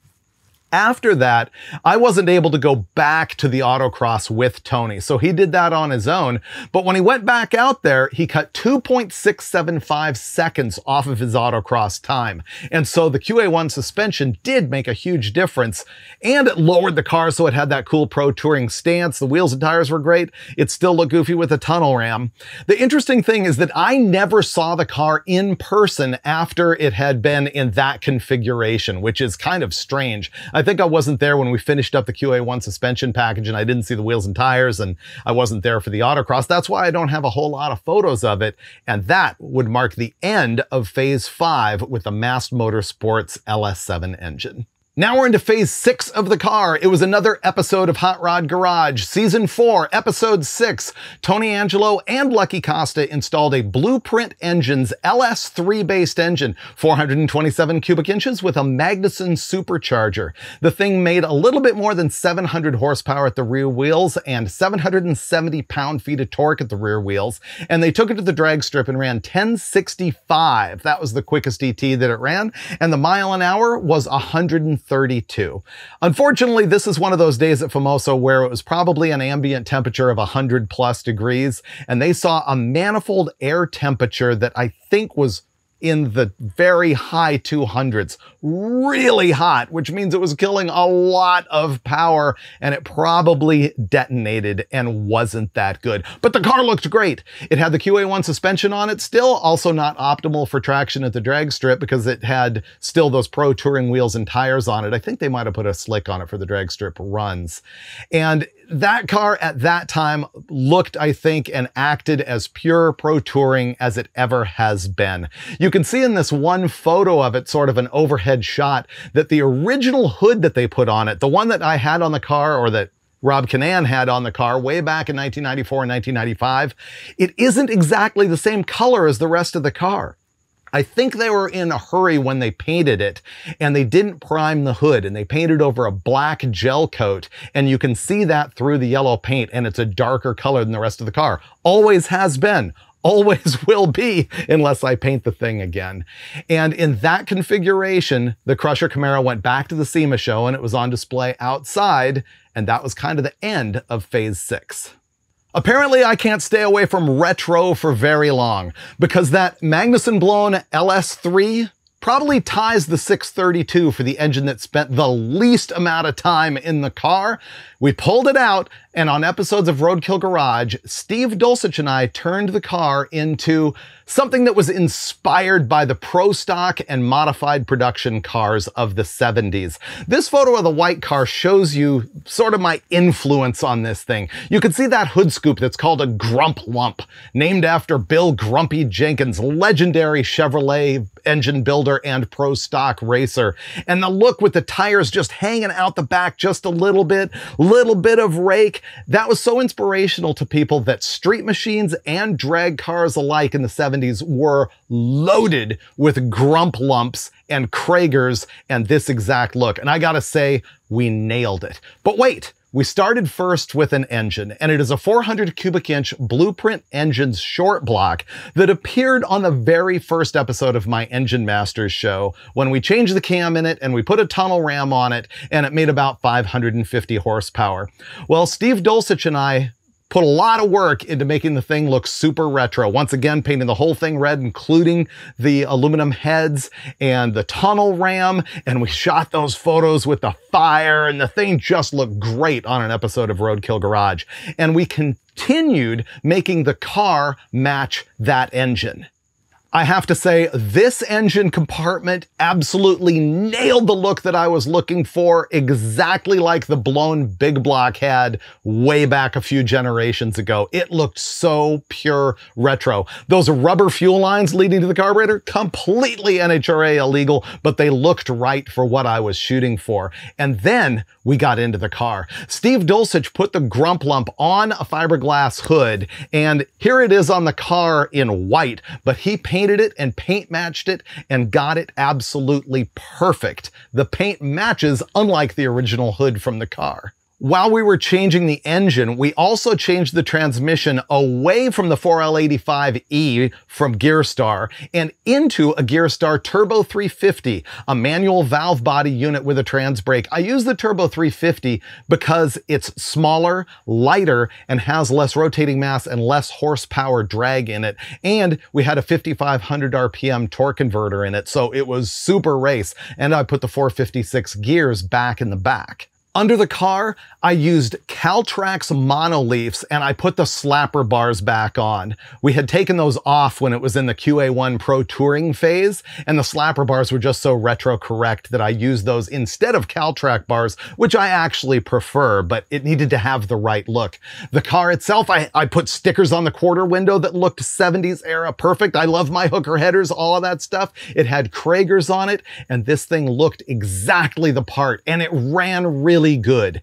After that, I wasn't able to go back to the autocross with Tony, so he did that on his own. But when he went back out there, he cut 2.675 seconds off of his autocross time. And so the QA1 suspension did make a huge difference, and it lowered the car so it had that cool Pro Touring stance. The wheels and tires were great. It still looked goofy with a tunnel ram. The interesting thing is that I never saw the car in person after it had been in that configuration, which is kind of strange. I think I wasn't there when we finished up the QA1 suspension package, and I didn't see the wheels and tires, and I wasn't there for the autocross. That's why I don't have a whole lot of photos of it. And that would mark the end of Phase 5 with the Mast Motorsports LS7 engine. Now we're into Phase 6 of the car. It was another episode of Hot Rod Garage. Season 4, Episode 6. Tony Angelo and Lucky Costa installed a Blueprint Engines LS3-based engine, 427 cubic inches with a Magnuson supercharger. The thing made a little bit more than 700 horsepower at the rear wheels and 770 pound-feet of torque at the rear wheels. And they took it to the drag strip and ran 1065. That was the quickest ET that it ran. And the mile an hour was 132. Unfortunately, this is one of those days at Famoso where it was probably an ambient temperature of 100+ degrees, and they saw a manifold air temperature that I think was in the very high 200s, really hot, which means it was killing a lot of power, and it probably detonated and wasn't that good. But the car looked great. It had the QA1 suspension on it still, also not optimal for traction at the drag strip because it had still those Pro Touring wheels and tires on it. I think they might have put a slick on it for the drag strip runs. And that car at that time looked, I think, and acted as pure Pro Touring as it ever has been. You can see in this one photo of it, sort of an overhead shot, that the original hood that they put on it, the one that I had on the car, or that Rob Kinnan had on the car way back in 1994 and 1995, it isn't exactly the same color as the rest of the car. I think they were in a hurry when they painted it, and they didn't prime the hood, and they painted over a black gel coat, and you can see that through the yellow paint, and it's a darker color than the rest of the car. Always has been. Always will be, unless I paint the thing again. And in that configuration, the Crusher Camaro went back to the SEMA show, and it was on display outside, and that was kind of the end of Phase 6. Apparently, I can't stay away from retro for very long, because that Magnuson-blown LS3 probably ties the 632 for the engine that spent the least amount of time in the car. We pulled it out, and on episodes of Roadkill Garage, Steve Dulcich and I turned the car into something that was inspired by the pro stock and modified production cars of the 70s. This photo of the white car shows you sort of my influence on this thing. You can see that hood scoop that's called a Grump Lump, named after Bill Grumpy Jenkins, legendary Chevrolet engine builder and pro stock racer. And the look with the tires just hanging out the back just a little bit of rake, that was so inspirational to people that street machines and drag cars alike in the 70s were loaded with Grump Lumps and Kragers and this exact look. And I gotta say, we nailed it. But wait, we started first with an engine, and it is a 400 cubic inch Blueprint Engines short block that appeared on the very first episode of my Engine Masters show when we changed the cam in it and we put a tunnel ram on it, and it made about 550 horsepower. Well, Steve Dulcich and I put a lot of work into making the thing look super retro. Once again, painting the whole thing red, including the aluminum heads and the tunnel ram. And we shot those photos with the fire, and the thing just looked great on an episode of Roadkill Garage. And we continued making the car match that engine. I have to say, this engine compartment absolutely nailed the look that I was looking for, exactly like the blown big block had way back a few generations ago. It looked so pure retro. Those rubber fuel lines leading to the carburetor, completely NHRA illegal, but they looked right for what I was shooting for. And then we got into the car. Steve Dulcich put the Grump Lump on a fiberglass hood, and here it is on the car in white, but he painted it and paint matched it and got it absolutely perfect. The paint matches, unlike the original hood from the car. While we were changing the engine, we also changed the transmission away from the 4L85E from Gearstar and into a Gearstar Turbo 350, a manual valve body unit with a trans brake. I use the Turbo 350 because it's smaller, lighter, and has less rotating mass and less horsepower drag in it. And we had a 5,500 RPM torque converter in it, so it was super race. And I put the 456 gears back in the back. Under the car, I used Caltrax monoleafs and I put the slapper bars back on. We had taken those off when it was in the QA1 Pro Touring phase, and the slapper bars were just so retro correct that I used those instead of Caltrax bars, which I actually prefer, but it needed to have the right look. The car itself, I put stickers on the quarter window that looked 70s era perfect. I love my hooker headers, all of that stuff. It had Kragers on it, and this thing looked exactly the part, and it ran really good.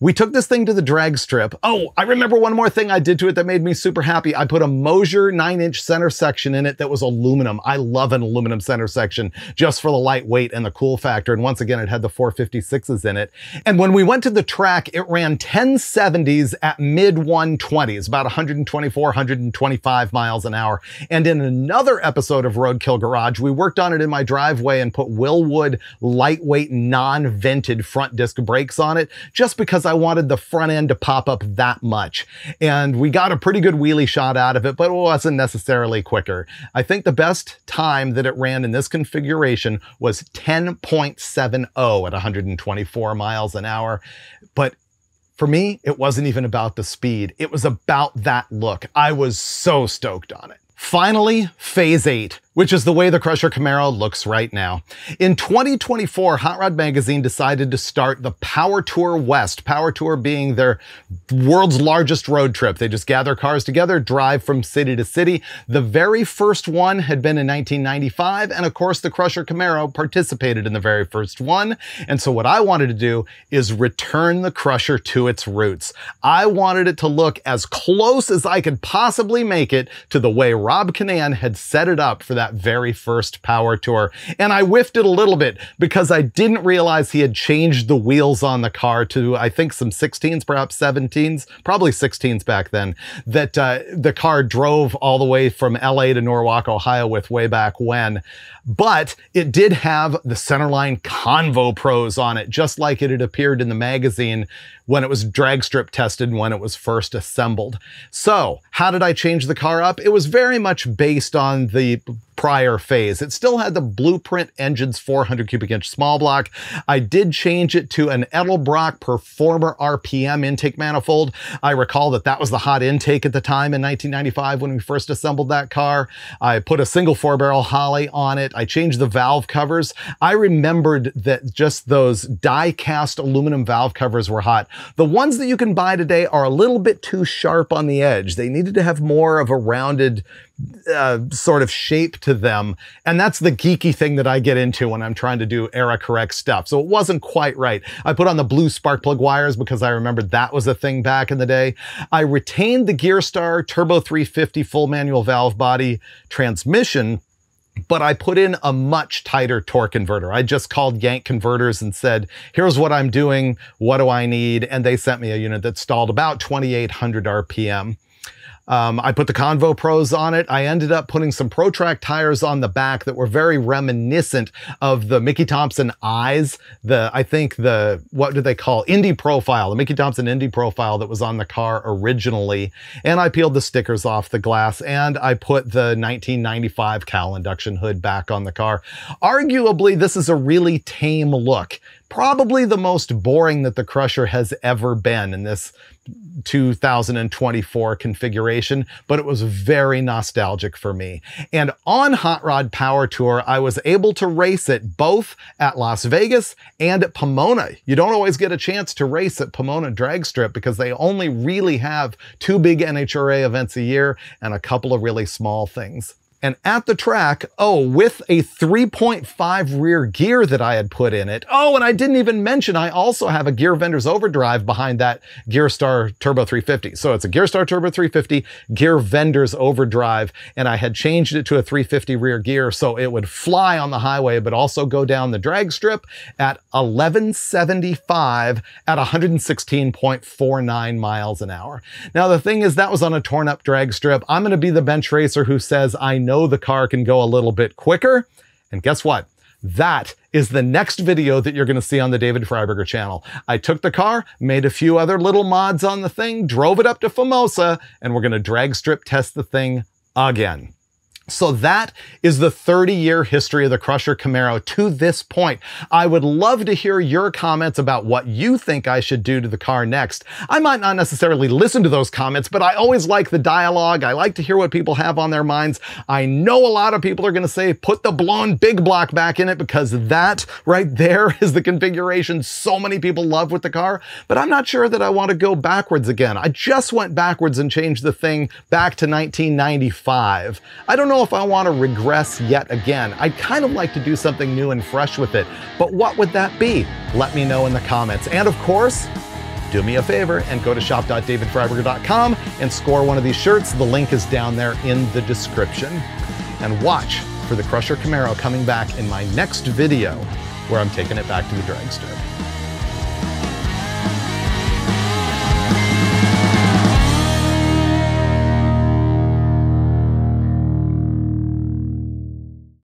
We took this thing to the drag strip. Oh, I remember one more thing I did to it that made me super happy. I put a Mosier 9-inch center section in it that was aluminum. I love an aluminum center section just for the lightweight and the cool factor. And once again, it had the 456s in it. And when we went to the track, it ran 1070s at mid 120s, about 124, 125 miles an hour. And in another episode of Roadkill Garage, we worked on it in my driveway and put Willwood lightweight non-vented front disc brakes on it, just because I wanted the front end to pop up that much. And we got a pretty good wheelie shot out of it, but it wasn't necessarily quicker. I think the best time that it ran in this configuration was 10.70 at 124 miles an hour. But for me, it wasn't even about the speed. It was about that look. I was so stoked on it. Finally, Phase 8, which is the way the Crusher Camaro looks right now. In 2024, Hot Rod Magazine decided to start the Power Tour West, Power Tour being their world's largest road trip. They just gather cars together, drive from city to city. The very first one had been in 1995, and of course the Crusher Camaro participated in the very first one. And so what I wanted to do is return the Crusher to its roots. I wanted it to look as close as I could possibly make it to the way Rob Kinnan had set it up for that very first Power Tour. And I whiffed it a little bit because I didn't realize he had changed the wheels on the car to, I think, some 16s, perhaps 17s, probably 16s back then, that the car drove all the way from LA to Norwalk, Ohio with way back when. But it did have the centerline Convo Pros on it, just like it had appeared in the magazine when it was drag strip tested when it was first assembled. So how did I change the car up? It was very much based on the prior phase. It still had the Blueprint Engines 400 cubic inch small block. I did change it to an Edelbrock Performer RPM intake manifold. I recall that that was the hot intake at the time in 1995 when we first assembled that car. I put a single 4-barrel Holley on it. I changed the valve covers. I remembered that just those die-cast aluminum valve covers were hot. The ones that you can buy today are a little bit too sharp on the edge. They needed to have more of a rounded sort of shape to them. And that's the geeky thing that I get into when I'm trying to do era correct stuff. So it wasn't quite right. I put on the blue spark plug wires because I remembered that was a thing back in the day. I retained the Gearstar Turbo 350 full manual valve body transmission, but I put in a much tighter torque converter. I just called Yank Converters and said, here's what I'm doing. What do I need? And they sent me a unit that stalled about 2,800 RPM. I put the Convo Pros on it. I ended up putting some ProTrack tires on the back that were very reminiscent of the Mickey Thompson eyes. I think what do they call? Indy Profile, the Mickey Thompson Indy Profile that was on the car originally. And I peeled the stickers off the glass and I put the 1995 Cal induction hood back on the car. Arguably, this is a really tame look. Probably the most boring that the Crusher has ever been in this 2024 configuration, but it was very nostalgic for me. And on Hot Rod Power Tour, I was able to race it both at Las Vegas and at Pomona. You don't always get a chance to race at Pomona Drag Strip because they only really have 2 big NHRA events a year and a couple of really small things. And at the track, with a 3.5 rear gear that I had put in it. And I didn't even mention, I also have a Gear Vendors Overdrive behind that Gearstar Turbo 350. So it's a Gearstar Turbo 350, Gear Vendors Overdrive, and I had changed it to a 350 rear gear so it would fly on the highway, but also go down the drag strip at 1175 at 116.49 miles an hour. Now, the thing is, that was on a torn up drag strip. I'm going to be the bench racer who says, I know the car can go a little bit quicker. And guess what? That is the next video that you're going to see on the David Freiburger channel. I took the car, made a few other little mods on the thing, drove it up to Famosa, and we're going to drag strip test the thing again. So that is the 30-year history of the Crusher Camaro to this point. I would love to hear your comments about what you think I should do to the car next. I might not necessarily listen to those comments, but I always like the dialogue. I like to hear what people have on their minds. I know a lot of people are going to say, put the blown big block back in it, because that right there is the configuration so many people love with the car. But I'm not sure that I want to go backwards again. I just went backwards and changed the thing back to 1995. I don't know if I want to regress yet again. I'd kind of like to do something new and fresh with it, but what would that be? Let me know in the comments. And of course, do me a favor and go to shop.davidfreiburger.com and score one of these shirts. The link is down there in the description. And watch for the Crusher Camaro coming back in my next video, where I'm taking it back to the drag strip.